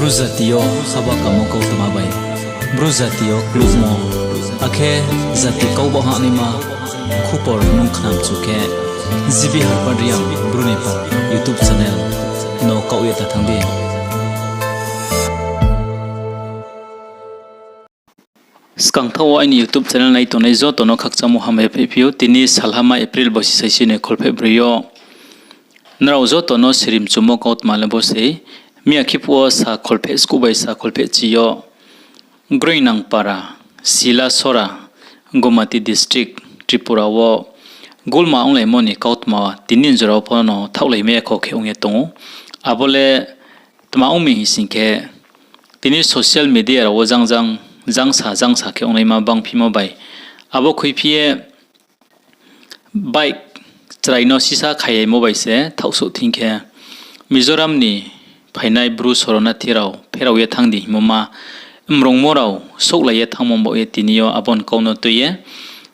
Brouh zatio khaba kamo kau tamabai Brouh zatio klugmo akhe zati kau bo ha nima khupor nung khnam chuke zibi harpariam Brouh Nepal YouTube channel no kau eta thangdi skang thawa ini YouTube channel nai to nei zo to no khakchamu hame phiu tini salhama April bosi saisine kholphe brio naro zo to no sirim chumo kaut malabo sei mi akhipo sa kholphe sku bai sa kholphe chiyo Groingnangpara Sila Sora Gomati district Tripura wo gulma ongle moni kautma tinin jora phono thaulai me kho kheunge tongu abole tma umi hisingke tini social media ro jangsa ke ongai ma bangphimo bai abo khoiphie bike traino sisa khayai mo bai se thausu thingke Mizoram ni phainai Brouh sorona thirau pherau ye thangdi moma mrongmorau soklaye thangmombo e tinio abon kauno tuye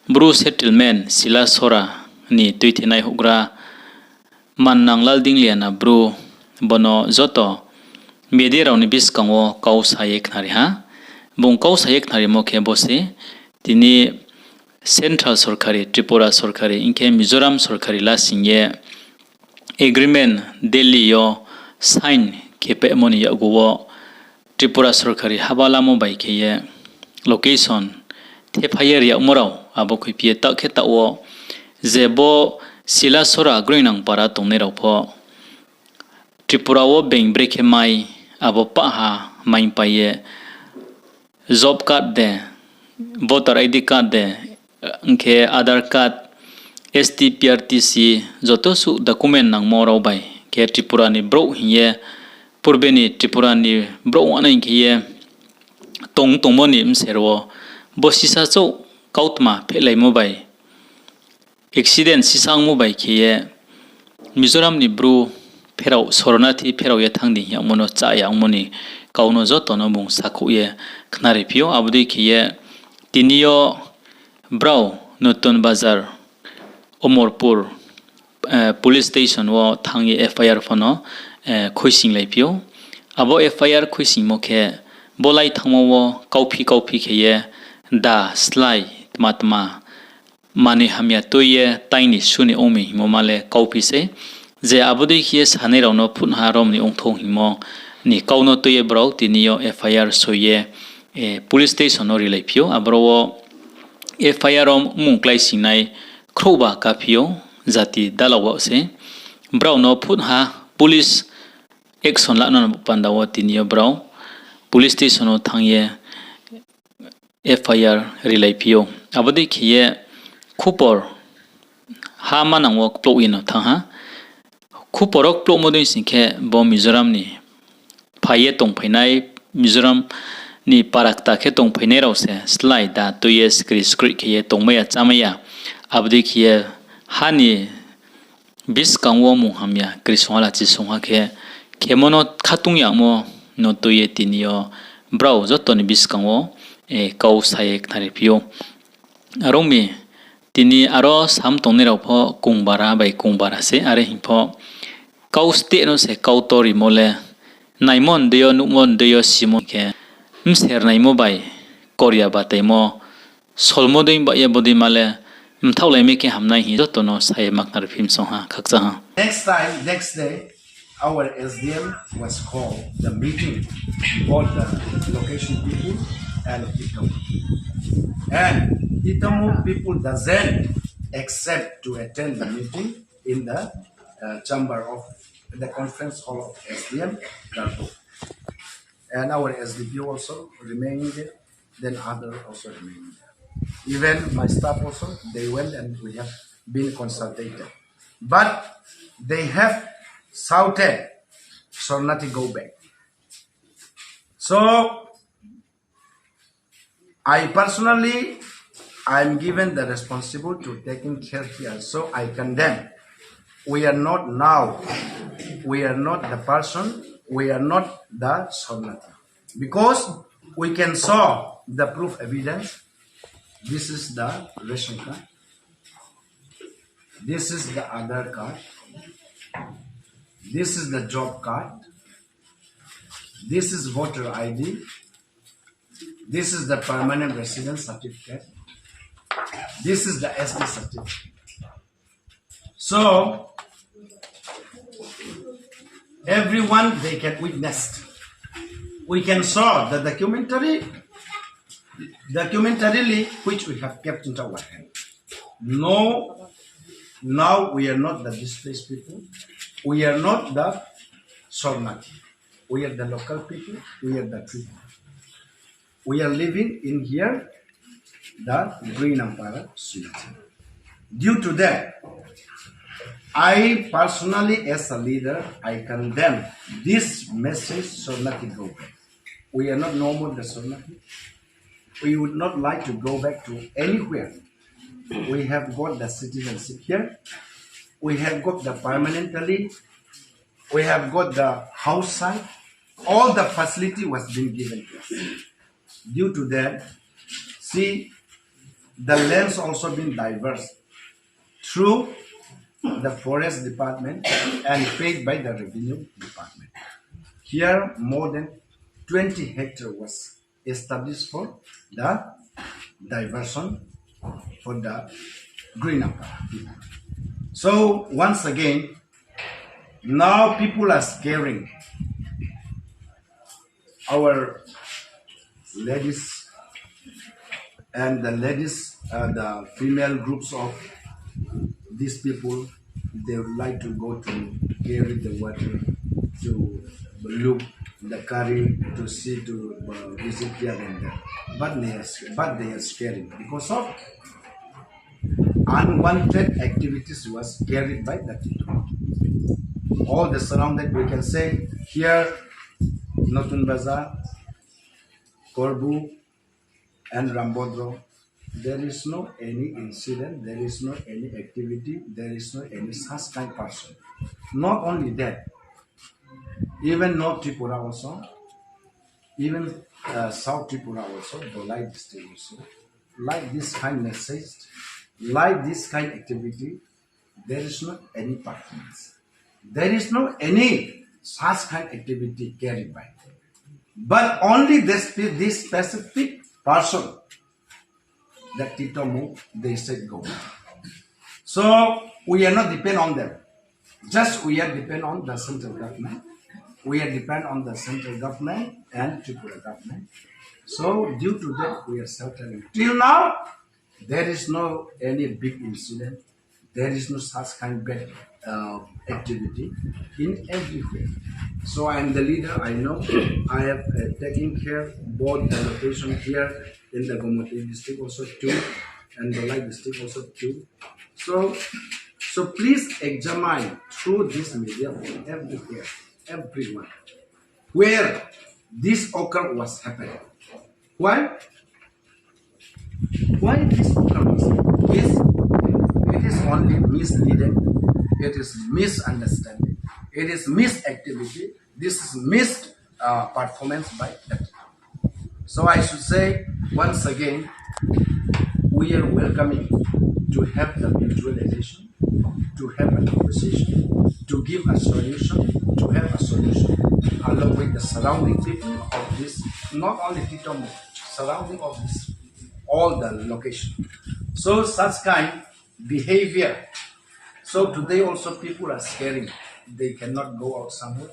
Brouh settlement Sila Sora ni tuithinai hugra mannanglal dingliana Brouh bono joto media ni biskango kau sayek nari ha bong kau sayek nari mokhe bose tini Central Sorkari Tripura Sorkari inke Mizoram Sorkari la singye agreement Delhi yo sign kepe moni yaguwo Tripura Sorkari habala mo bai kheye location FIR ya morau abo khipie ta kheta wo jebo Sila Sora Groingnangpara tongne raupho Tripura wo bank break mai abo pa ha main paye job card de voter ID card de nke Aadhaar card STPRTC joto su document nang morau bai ke Tripura ni Brouh hiye purbeni Tripura ni Brouh ana inkiye tongmoni mserwo bosisa chau kautma phelai mo bai accident sisang mo bai khiye Mizoram ni Brouh pherau soronathi pherau ye thangdi yamono cha yangmoni kauno jotono bung sakhuye khnari pio abudi khiye tinio Brouh Nutun Bazar Omorpur police station wo thangi FIR phono khoising laipio abo FIR khoising mokhe bolai thangmo wo kauphi kheye da Slai matma mani hamya toye taini suni omi momale kaupi se je abudi khiye sanai rauno phunha romni ongthong himo ni kauno toye Brouh tinio FIR soye police station ori laipio abro FIR mungklai sinai khroba kapio jati dalawa se Brouh no phunha police action la non pandawo tinio Brouh police station thangye FIR rilaipio abodi khiye khupor ha manangwo klo ino thangha khuporok klo modin singkhe bo Mizoram ni phaye tongphainai Mizoram ni parakta khe tongphainai rause Slai da toye skri khiye tongmaya chamaya abdi khiye hani biskangwo munghamya kriswala chi songha khe kemono khatung yangmo no toye tinio Brouh jotoni biskangwo kau sayek tharipio aromi tini aro sam tongne raupho kungbara bai kungbara se are himpo kau ste no se kau tori mole naimon deyo numon deyo simon ke mser naimo bai korea bataimo solmo deim ba ye bodi male mthaulai me ke hamnai hi jotono saye maknar phim soha khakcha ha Next day our SDM was called the meeting for the location people and Itamu people doesn't accept to attend the meeting in the chamber of the conference hall of SDM Darbo. And our SDP also remaining there, then other also remaining there. Even my staff also, they went and we have been consulted. But they have shouted, shall not go back. So I personally, I'm given the responsibility to taking care here. So I condemn. We are not the person, we are not the Sonata. Because we can show the proof evidence. This is the ration card. This is the Aadhaar card. This is the job card. This is voter ID. This is the permanent residence certificate. This is the SD certificate. So, everyone, they can witness. We can saw the documentarily which we have kept into our hand. No, now we are not the displaced people. We are not the Sornati. We are the local people. We are the people. We are living in here, the Groingnangpara Sunati. Due to that, I personally, as a leader, I condemn this message, Sornati go back. We are not normal the Sornati. We would not like to go back to anywhere. We have got the citizenship here. We have got the permanently. We have got the house site. All the facility was being given to us. Due to that, see, the lands also been diverse through the forest department and paid by the revenue department. Here, more than 20 hectares was established for the diversion for the Groingnangpara people. So once again, now people are scaring our ladies and the female groups of these people. They would like to go to carry the water, to look the curry, to see, to visit here and there. But they are scaring because of unwanted activities was carried by the people. All the surrounding, we can say here, Notun Bazaar, Korbu, and Rambodro, there is no any incident, there is no any activity, there is no any such kind person. Not only that, even North Tripura also, even South Tripura also, Rilai district also, like this kind message, like this kind activity, there is not any performance. There is no any such kind activity carried by. But only this specific person, that Tito move, they said go. So we are not depend on them. Just we are depend on the central government. We are depend on the central government and Tripura government. So due to that, we are sheltering. Till now, there is no any big incident. There is no such kind of bad activity in everywhere. So I am the leader. I know I have taken care both the location here in the Gomoti district also too, and the Rilai district also too. So please examine through this media everywhere, everyone, where this occur was happening. Why? Why this occur was happening? It is only misleading, it is misunderstanding, it is misactivity, this is missed performance by that. So I should say once again, we are welcoming to have the mutualization, to have a conversation, to give a solution, to have a solution along with the surrounding people of this, not only Titom, surrounding of this, all the location. So such kind behavior. So today also people are scaring. They cannot go out somewhere.